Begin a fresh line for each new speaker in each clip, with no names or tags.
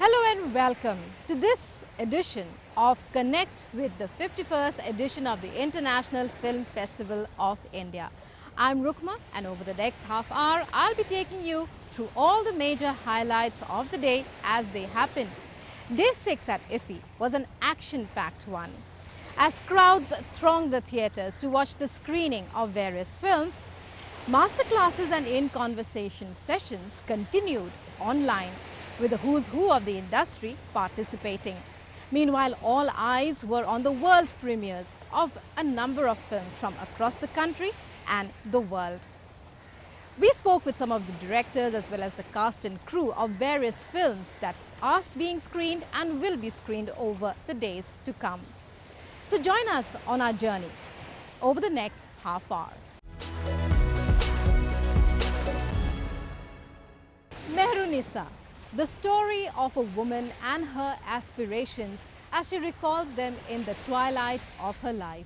Hello and welcome to this edition of Connect with the 51st edition of the International Film Festival of India. I'm Rukma, and over the next half hour I'll be taking you through all the major highlights of the day as they happen. Day 6 at IFFI was an action-packed one. As crowds thronged the theatres to watch the screening of various films, masterclasses and in-conversation sessions continued online, with the who's who of the industry participating. Meanwhile, all eyes were on the world premieres of a number of films from across the country and the world. We spoke with some of the directors as well as the cast and crew of various films that are being screened and will be screened over the days to come. So join us on our journey over the next half hour. Mehrunisa, the story of a woman and her aspirations as she recalls them in the twilight of her life.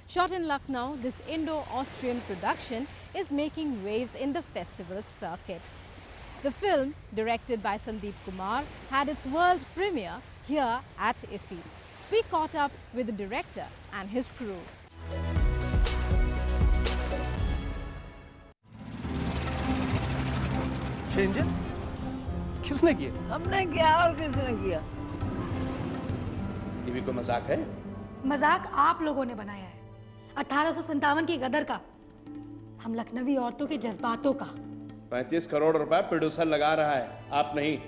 Shot in Lucknow, this Indo-Austrian production is making waves in the festival circuit. The film, directed by Sandeep Kumar, had its world premiere here at IFFI. We caught up with the director and his crew.
Changes? किसने किए?
हमने किया और किसने किया?
ये भी कोई मजाक है?
मजाक आप लोगों ने बनाया है। 1857 की गदर का, हम लखनवी औरतों के जज्बातों का।
35 करोड़ रुपए प्रोड्यूसर लगा रहा है, आप नहीं।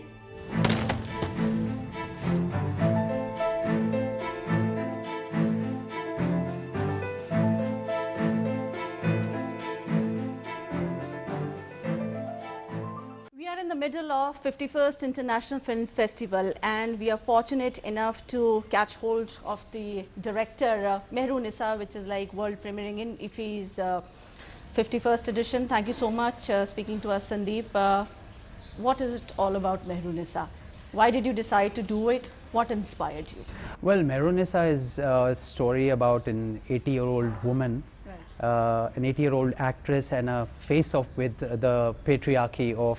In the middle of 51st International Film Festival, and we are fortunate enough to catch hold of the director Mehrunisa, which is like world premiering in IFFI's 51st edition. Thank you so much speaking to us, Sandeep. What is it all about Mehrunisa? Why did you decide to do it? What inspired you?
Well, Mehrunisa is a story about an 80-year-old woman, right. An 80-year-old actress, and a face-off with the patriarchy of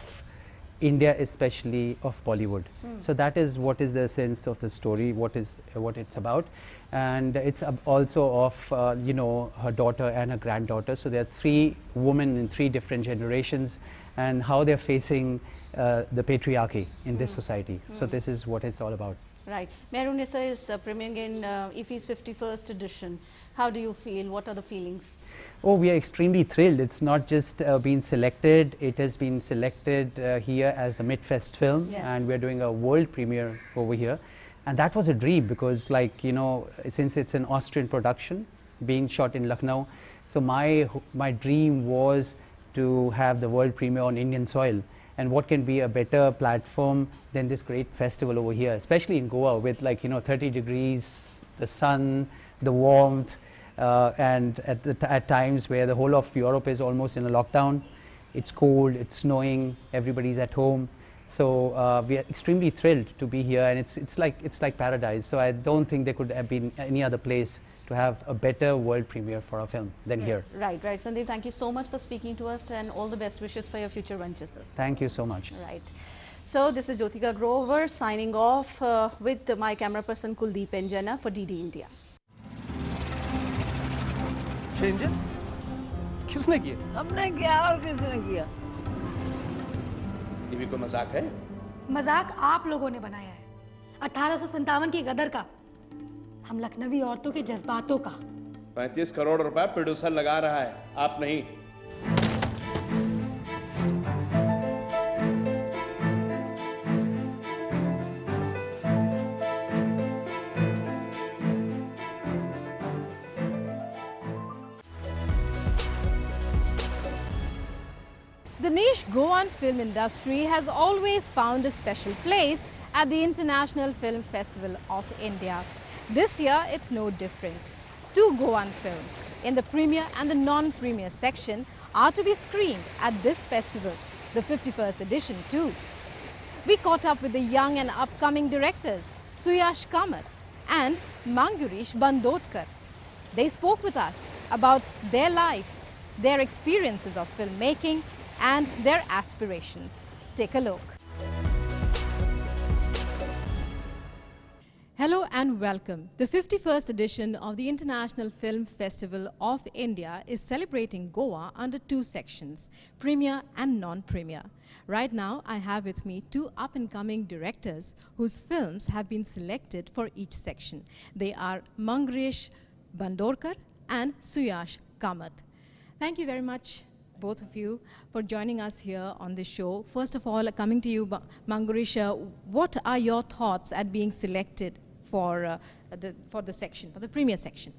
India, especially of Bollywood. So that is what is the essence of the story, what it's about, and it's also of you know, her daughter and her granddaughter. So there are 3 women in 3 different generations, and how they're facing the patriarchy in this society. So this is what it's all about.
Right. Mehrunisa is premiering in IFFI's 51st edition. How do you feel? What are the feelings?
Oh, we are extremely thrilled. It's not just been selected, it has been selected here as the Mid-Fest film,
yes.
And we're doing a world premiere over here. And that was a dream because, like, you know, since it's an Austrian production being shot in Lucknow, so my dream was to have the world premiere on Indian soil. And what can be a better platform than this great festival over here, especially in Goa with, like, you know, 30 degrees, the sun, the warmth, and at times where the whole of Europe is almost in a lockdown. It's cold, it's snowing, everybody's at home. So we are extremely thrilled to be here, and it's like paradise. So I don't think there could have been any other place to have a better world premiere for a film than here.
Right. Sandeep, thank you so much for speaking to us, and all the best wishes for your future ventures.
Thank you so much.
Right. So this is Jyotika Grover signing off with my camera person Kuldeep Enjana for DD India.
Changes? किसने किए?
हमने किया और किसने किया?
ये भी कोई मजाक है?
मजाक आप लोगों ने बनाया है। 1857 की गदर का, हम लखनवी औरतों के जज्बातों का।
35 करोड़ रुपए प्रोड्यूसर लगा रहा है, आप नहीं।
The niche Goan film industry has always found a special place at the International Film Festival of India. This year, it's no different. 2 Goan films in the premiere and the non-premiere section are to be screened at this festival, the 51st edition too. We caught up with the young and upcoming directors, Suyash Kamath and Mangurish Bandotkar. They spoke with us about their life, their experiences of filmmaking and their aspirations. Take a look. Hello and welcome. The 51st edition of the International Film Festival of India is celebrating Goa under two sections, premier and non-premier. Right now, I have with me two up-and-coming directors whose films have been selected for each section. They are Mangresh Bandorkar and Suyash Kamath. Thank you very much, both of you, for joining us here on this show. First of all, coming to you, Mangresh, what are your thoughts at being selected for the section, for the premier section?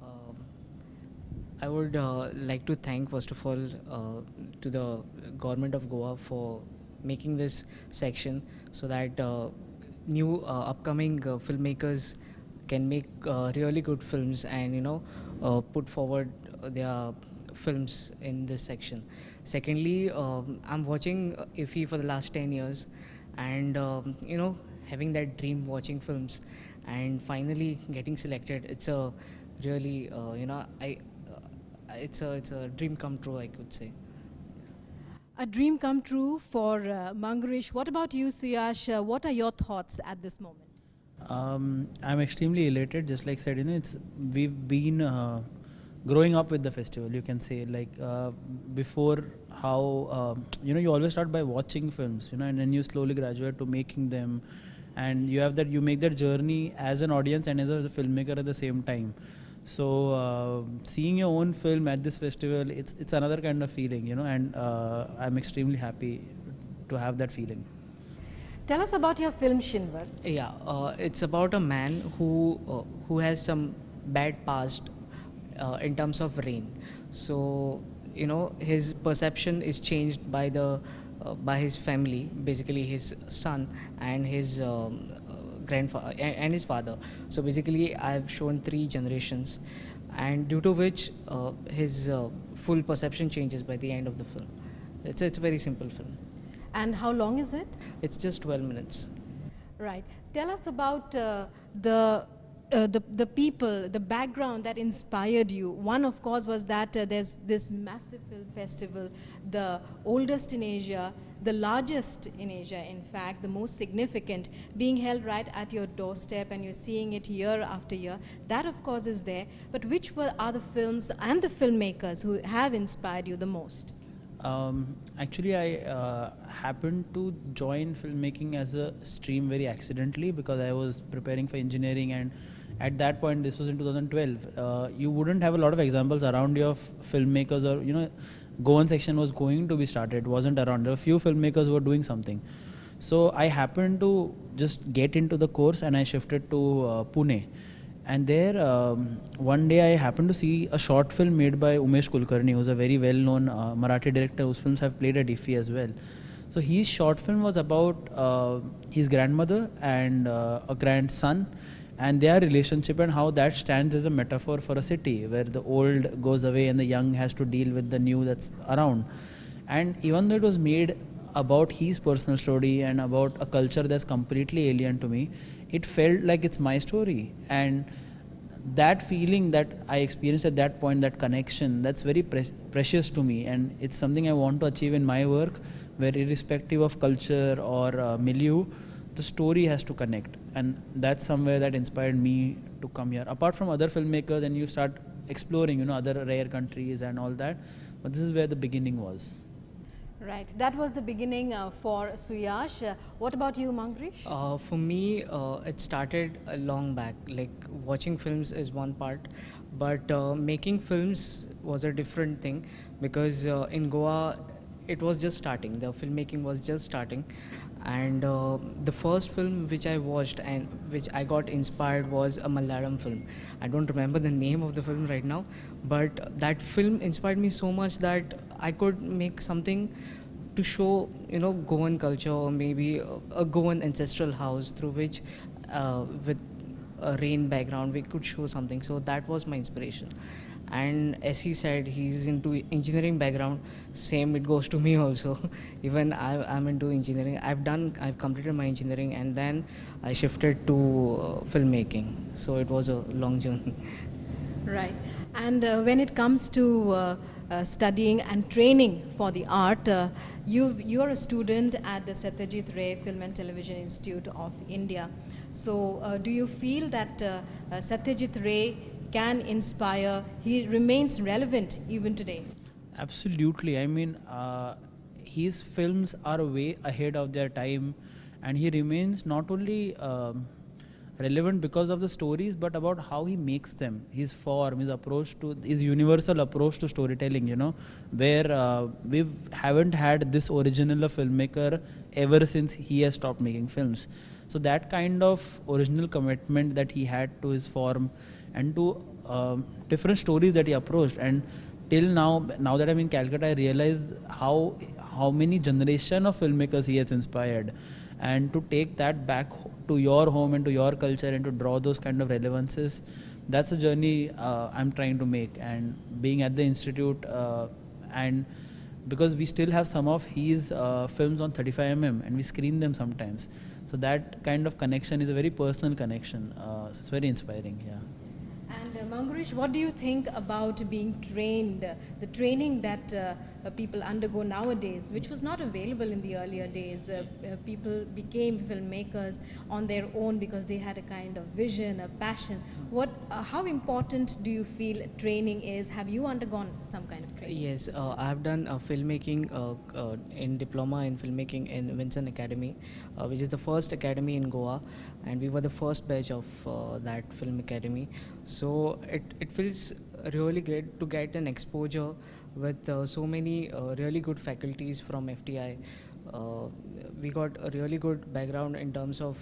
Um, I would like to thank first of all to the government of Goa for making this section so that new upcoming filmmakers can make really good films and put forward their films in this section. Secondly, I'm watching IFFI for the last 10 years and having that dream watching films and finally getting selected, it's a really it's a dream come true, I could say.
A dream come true for Mangresh. What about you, Suyash? What are your thoughts at this moment?
I'm extremely elated. Just like said, we've been growing up with the festival. You can say before how you always start by watching films, and then you slowly graduate to making them, and you make that journey as an audience and as a filmmaker at the same time. So seeing your own film at this festival, it's another kind of feeling, and I'm extremely happy to have that feeling.
Tell us about your film, Shinvar.
Yeah, it's about a man who has some bad past in terms of rain. So his perception is changed by his family, basically his son and his grandfather and his father. So basically I've shown 3 generations, and due to which his full perception changes by the end of the film. It's a very simple film.
And how long is it?
It's just 12 minutes.
Right. Tell us about the people, the background that inspired you. One, of course, was that there's this massive film festival, the oldest in Asia, the largest in Asia, in fact, the most significant, being held right at your doorstep, and you're seeing it year after year. That, of course, is there. But which are the films and the filmmakers who have inspired you the most?
Actually, I happened to join filmmaking as a stream very accidentally because I was preparing for engineering, and at that point, this was in 2012, you wouldn't have a lot of examples around you of filmmakers, or Goan section was going to be started, wasn't around. There were few filmmakers who were doing something. So I happened to just get into the course and I shifted to Pune. And there, one day I happened to see a short film made by Umesh Kulkarni, who's a very well-known Marathi director whose films have played at IFFI as well. So his short film was about his grandmother and a grandson and their relationship, and how that stands as a metaphor for a city where the old goes away and the young has to deal with the new that's around. And even though it was made about his personal story and about a culture that's completely alien to me, it felt like it's my story. And that feeling that I experienced at that point, that connection, that's very precious to me, and it's something I want to achieve in my work, where irrespective of culture or milieu, the story has to connect. And that's somewhere that inspired me to come here. Apart from other filmmakers, and you start exploring other rare countries and all that, but this is where the beginning was.
Right. That was the beginning for Suyash. What about you, Mangresh?
For me, it started a long back. Like watching films is one part, but making films was a different thing, because in Goa it was just starting. The filmmaking was just starting, and the first film which I watched and which I got inspired was a Malayalam film. I don't remember the name of the film right now, but that film inspired me so much that I could make something to show Goan culture, or maybe a Goan ancestral house through which with a rain background we could show something. So that was my inspiration. And as he said, he's into engineering background. Same, it goes to me also. Even I'm into engineering. I've completed my engineering, and then I shifted to filmmaking. So it was a long journey.
Right. And when it comes to studying and training for the art, you are a student at the Satyajit Ray Film and Television Institute of India. So, do you feel that Satyajit Ray can inspire? He remains relevant even today.
Absolutely. I mean, his films are way ahead of their time, and he remains not only relevant because of the stories, but about how he makes them, his form, his approach to his universal approach to storytelling. You know, where we haven't had this original a filmmaker ever since he has stopped making films. So that kind of original commitment that he had to his form and to different stories that he approached, and till now that I'm in Calcutta, I realize how many generation of filmmakers he has inspired, and to take that back to your home and to your culture and to draw those kind of relevances, that's a journey I'm trying to make. And being at the institute, and because we still have some of his films on 35 and we screen them sometimes, so that kind of connection is a very personal connection. So it's very inspiring. Yeah.
And Mangurish, what do you think about being trained, the training that people undergo nowadays, which was not available in the earlier days? People became filmmakers on their own because they had a kind of vision, a passion. How important do you feel training is? Have you undergone some kind of training?
Yes, I have done filmmaking in diploma in filmmaking in Vincent Academy, which is the first academy in Goa, and we were the first batch of that film academy. So it feels really great to get an exposure with so many really good faculties from FTI. We got a really good background in terms of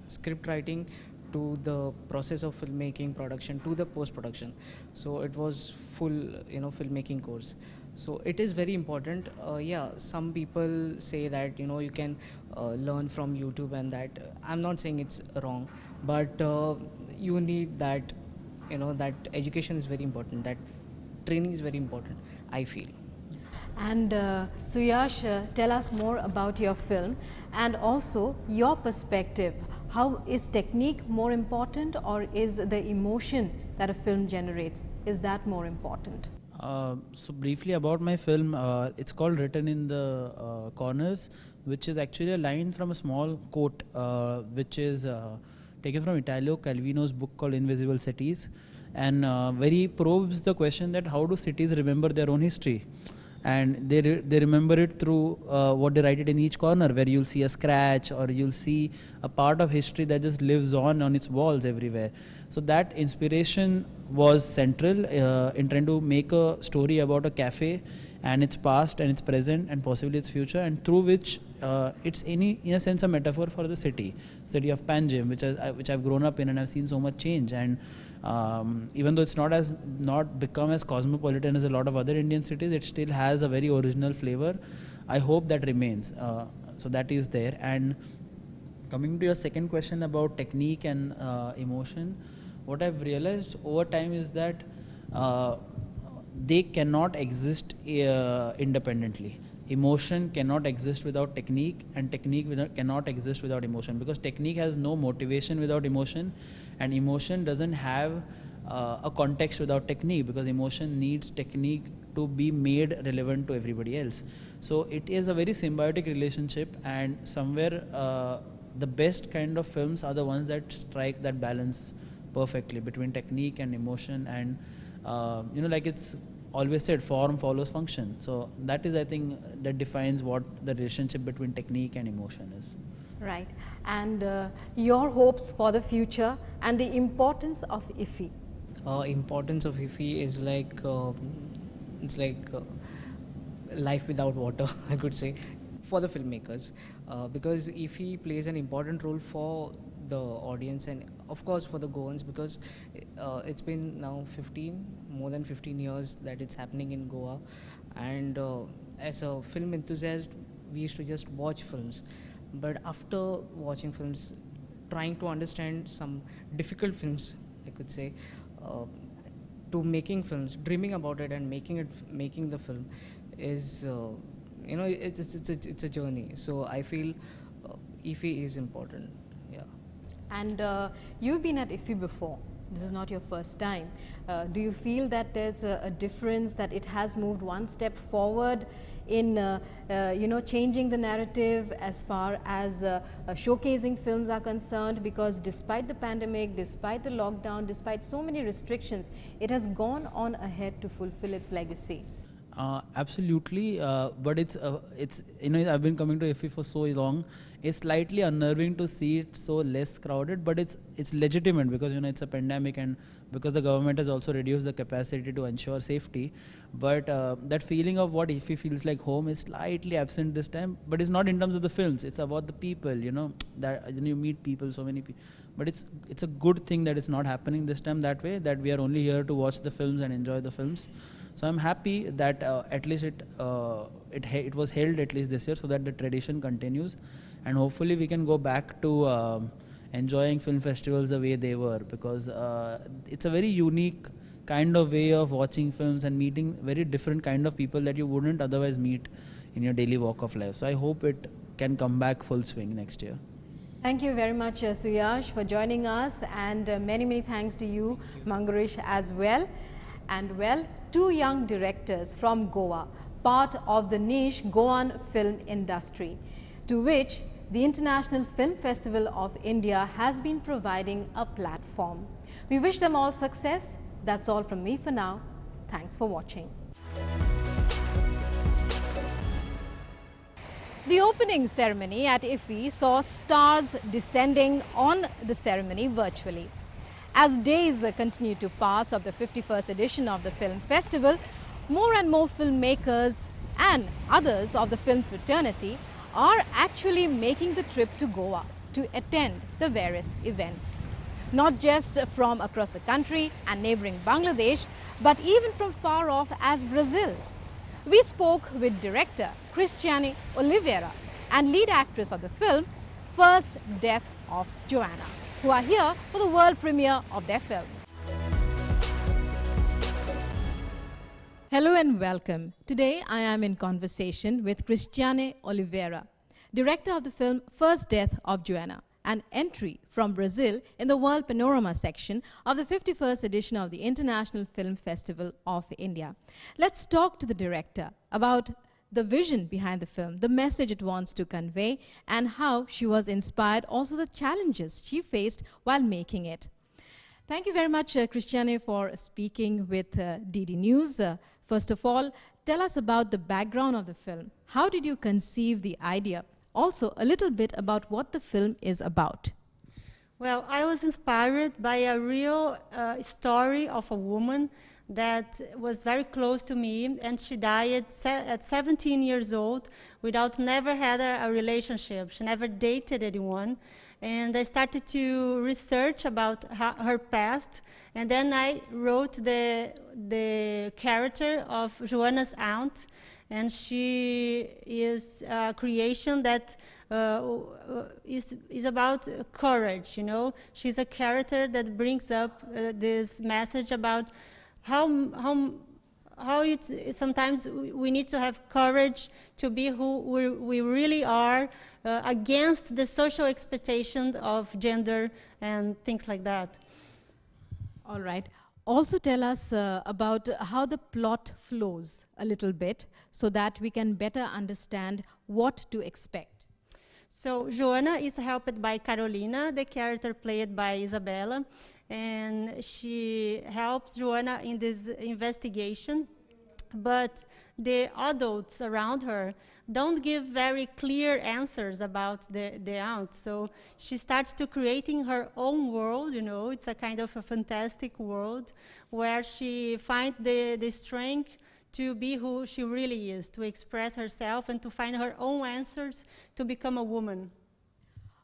script writing, to the process of filmmaking, production, to the post production. So it was full filmmaking course. So it is very important. Yeah, some people say that you can learn from YouTube, and that I'm not saying it's wrong, but you need that, that education is very important, that training is very important, I feel.
And so Yash, tell us more about your film and also your perspective. How is technique more important, or is the emotion that a film generates, is that more important?
So briefly about my film, it's called Written in the Corners, which is actually a line from a small quote, which is taken from Italo Calvino's book called Invisible Cities, and very probes the question that how do cities remember their own history. And they remember it through what they write it in each corner, where you'll see a scratch or you'll see a part of history that just lives on its walls everywhere. So that inspiration was central in trying to make a story about a cafe and its past and its present and possibly its future, and through which it's in a sense a metaphor for the city of Panjim, which I've grown up in, and I've seen so much change. And even though it's not become as cosmopolitan as a lot of other Indian cities, it still has a very original flavor. I hope that remains. So that is there. And coming to your second question about technique and emotion, what I've realized over time is that they cannot exist independently. Emotion cannot exist without technique, and technique cannot exist without emotion, because technique has no motivation without emotion, and emotion doesn't have a context without technique, because emotion needs technique to be made relevant to everybody else. So it is a very symbiotic relationship, and somewhere the best kind of films are the ones that strike that balance perfectly between technique and emotion. And like it's always said, form follows function. So that is, I think, that defines what the relationship between technique and emotion is.
Right. And your hopes for the future and the importance of IFFI.
Importance of IFFI is like it's like life without water, I could say, for the filmmakers, because IFFI plays an important role for the audience and of course for the Goans, because it's been now more than 15 years that it's happening in Goa, and as a film enthusiast, we used to just watch films, but after watching films, trying to understand some difficult films, I could say, to making films, dreaming about it and making the film is it's a journey. So I feel IFFI is important. Yeah.
And you've been at IFFI before. This is not your first time. Do you feel that there's a difference, that it has moved one step forward in changing the narrative as far as showcasing films are concerned? Because despite the pandemic, despite the lockdown, despite so many restrictions, it has gone on ahead to fulfill its legacy.
Absolutely, but it's I've been coming to IFFI for so long. It's slightly unnerving to see it so less crowded, but it's legitimate because it's a pandemic and because the government has also reduced the capacity to ensure safety. But that feeling of what IFFI feels like home is slightly absent this time. But it's not in terms of the films; it's about the people. That you meet people, so many people. But it's a good thing that it's not happening this time that way. That we are only here to watch the films and enjoy the films. So I'm happy that at least it was held at least this year, so that the tradition continues, and hopefully we can go back to enjoying film festivals the way they were, because it's a very unique kind of way of watching films and meeting very different kind of people that you wouldn't otherwise meet in your daily walk of life. So I hope it can come back full swing next year.
Thank you very much, Suyash, for joining us, and many thanks to you, Mangarish, as well. And well, two young directors from Goa, part of the niche Goan film industry, to which the International Film Festival of India has been providing a platform. We wish them all success. That's all from me for now. Thanks for watching. The opening ceremony at IFFI saw stars descending on the ceremony virtually. As days continue to pass of the 51st edition of the film festival, more and more filmmakers and others of the film fraternity are actually making the trip to Goa to attend the various events. Not just from across the country and neighboring Bangladesh, but even from far off as Brazil. We spoke with director Cristiane Oliveira and lead actress of the film First Death of Joanna, who are here for the world premiere of their film. Hello and welcome. Today I am in conversation with Cristiane Oliveira, director of the film First Death of Joanna, an entry from Brazil in the World Panorama section of the 51st edition of the International Film Festival of India. Let's talk to the director about the vision behind the film, the message it wants to convey, and how she was inspired, also the challenges she faced while making it. Thank you very much, Cristiane, for speaking with DD News. First of all, tell us about the background of the film. How did you conceive the idea? Also, a little bit about what the film is about.
Well, I was inspired by a real story of a woman that was very close to me, and she died at 17 years old without never had a relationship. She never dated anyone. And I started to research about her past, and then I wrote the character of Joanna's aunt, and she is a creation that is about courage. She's a character that brings up this message about how sometimes we need to have courage to be who we really are, against the social expectations of gender and things like that.
All right. Also tell us about how the plot flows a little bit so that we can better understand what to expect.
So Joanna is helped by Carolina, the character played by Isabella, and she helps Joanna in this investigation. But the adults around her don't give very clear answers about the aunt. So she starts to creating her own world. It's a kind of a fantastic world where she finds the strength to be who she really is, to express herself and to find her own answers to become a woman.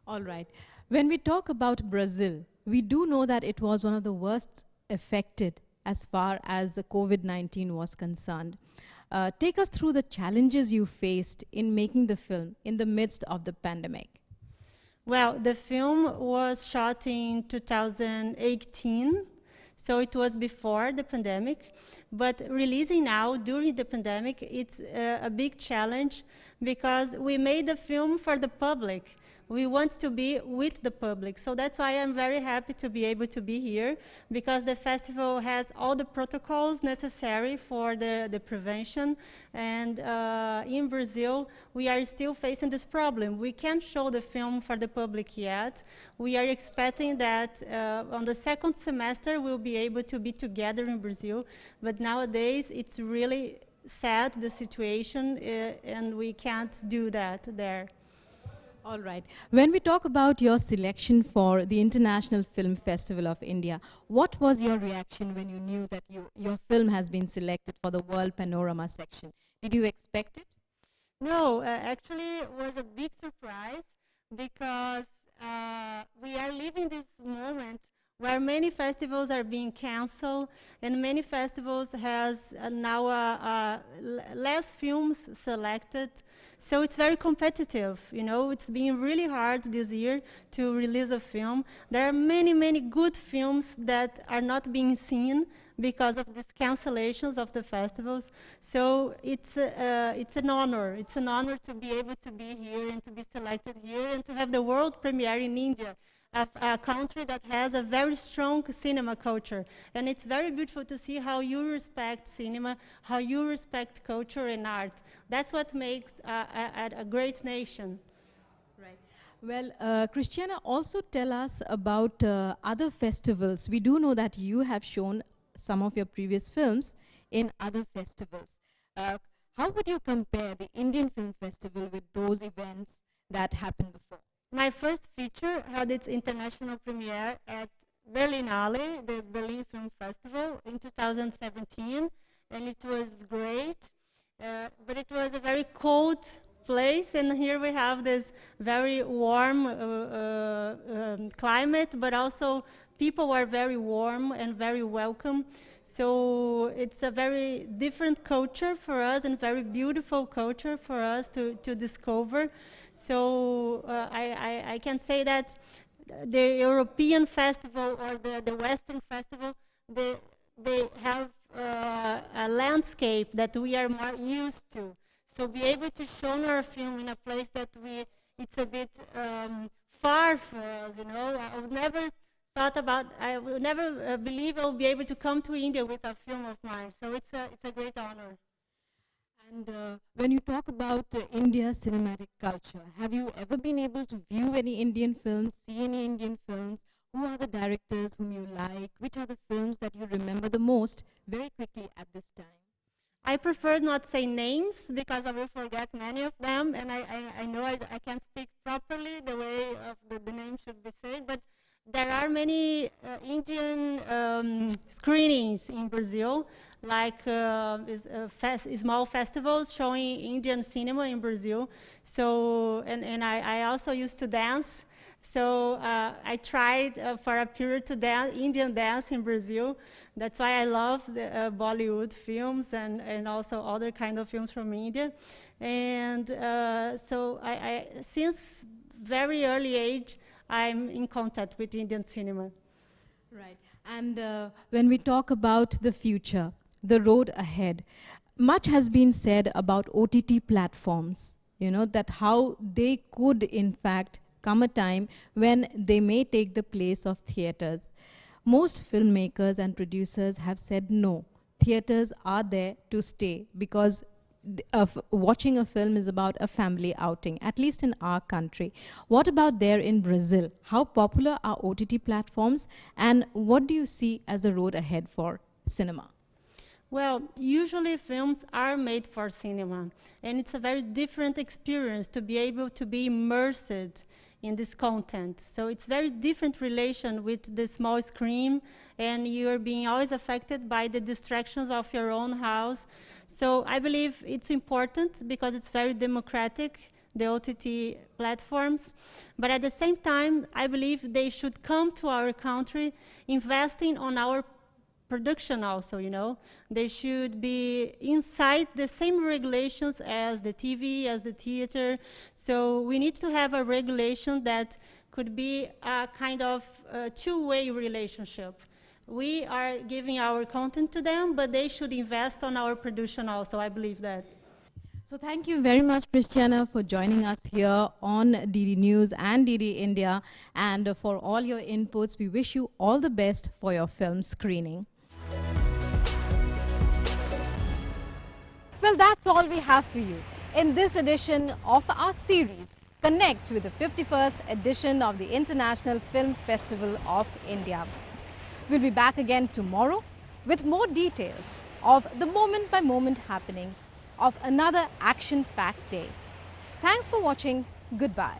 All right. When we talk about Brazil, we do know that it was one of the worst affected as far as the COVID-19 was concerned. Take us through the challenges you faced in making the film in the midst of the pandemic.
Well, the film was shot in 2018, so it was before the pandemic. But releasing now during the pandemic, it's a big challenge because we made the film for the public. We want to be with the public. So that's why I'm very happy to be able to be here, because the festival has all the protocols necessary for the prevention. And in Brazil, we are still facing this problem. We can't show the film for the public yet. We are expecting that on the second semester we'll be able to be together in Brazil. But nowadays, it's really sad, the situation, and we can't do that there.
All right. When we talk about your selection for the International Film Festival of India, what was your reaction when you knew that your film has been selected for the World Panorama section? Did you expect it?
No, actually it was a big surprise, because we are living this moment where many festivals are being canceled, and many festivals has now less films selected. So it's very competitive, you know. It's been really hard this year to release a film. There are many, many good films that are not being seen because of these cancellations of the festivals. So it's an honor. It's an honor to be able to be here and to be selected here and to have the world premiere in India, a country that has a very strong cinema culture. And it's very beautiful to see how you respect cinema, how you respect culture and art. That's what makes a great nation.
Right. Well, Christiana, also tell us about other festivals. We do know that you have shown some of your previous films in other festivals. How would you compare the Indian Film Festival with those events that happened before?
My first feature had its international premiere at Berlinale, the Berlin Film Festival, in 2017, and it was great. But it was a very cold place, and here we have this very warm climate, but also people are very warm and very welcome. So it's a very different culture for us, and very beautiful culture for us to discover. So I can say that the European festival or the Western festival, they have a landscape that we are more used to. So be able to show our film in a place that it's a bit far for us, you know. I would never believe I will be able to come to India with a film of mine. So it's a great honor.
And when you talk about India's cinematic culture, have you ever been able to view any Indian films, see any Indian films? Who are the directors whom you like? Which are the films that you remember the most? Very quickly at this time.
I prefer not say names because I will forget many of them, and I know I can't speak properly the way of the name should be said, but there are many Indian screenings in Brazil, like small festivals showing Indian cinema in Brazil. So, and I also used to dance. So I tried for a period to dance Indian dance in Brazil. That's why I love the Bollywood films and also other kind of films from India. And so since very early age, I'm in contact with Indian cinema.
Right. And when we talk about the future, the road ahead, much has been said about OTT platforms, you know, that how they could in fact come a time when they may take the place of theaters. Most filmmakers and producers have said no, theaters are there to stay, because watching a film is about a family outing, at least in our country. What about there in Brazil? How popular are OTT platforms, and what do you see as the road ahead for cinema?
Well, usually films are made for cinema, and it's a very different experience to be able to be immersed in this content. So it's very different relation with the small screen, and you're being always affected by the distractions of your own house. So I believe it's important because it's very democratic, the OTT platforms. But at the same time, I believe they should come to our country investing on our production also, you know. They should be inside the same regulations as the TV, as the theater. So we need to have a regulation that could be a kind of two-way relationship. We are giving our content to them, but they should invest on our production also. I believe that.
So thank you very much, Christiana, for joining us here on DD News and DD India, and for all your inputs. We wish you all the best for your film screening. Well, that's all we have for you in this edition of our series, Connect with the 51st edition of the International Film Festival of India. We'll be back again tomorrow with more details of the moment-by-moment happenings of another action-packed day. Thanks for watching. Goodbye.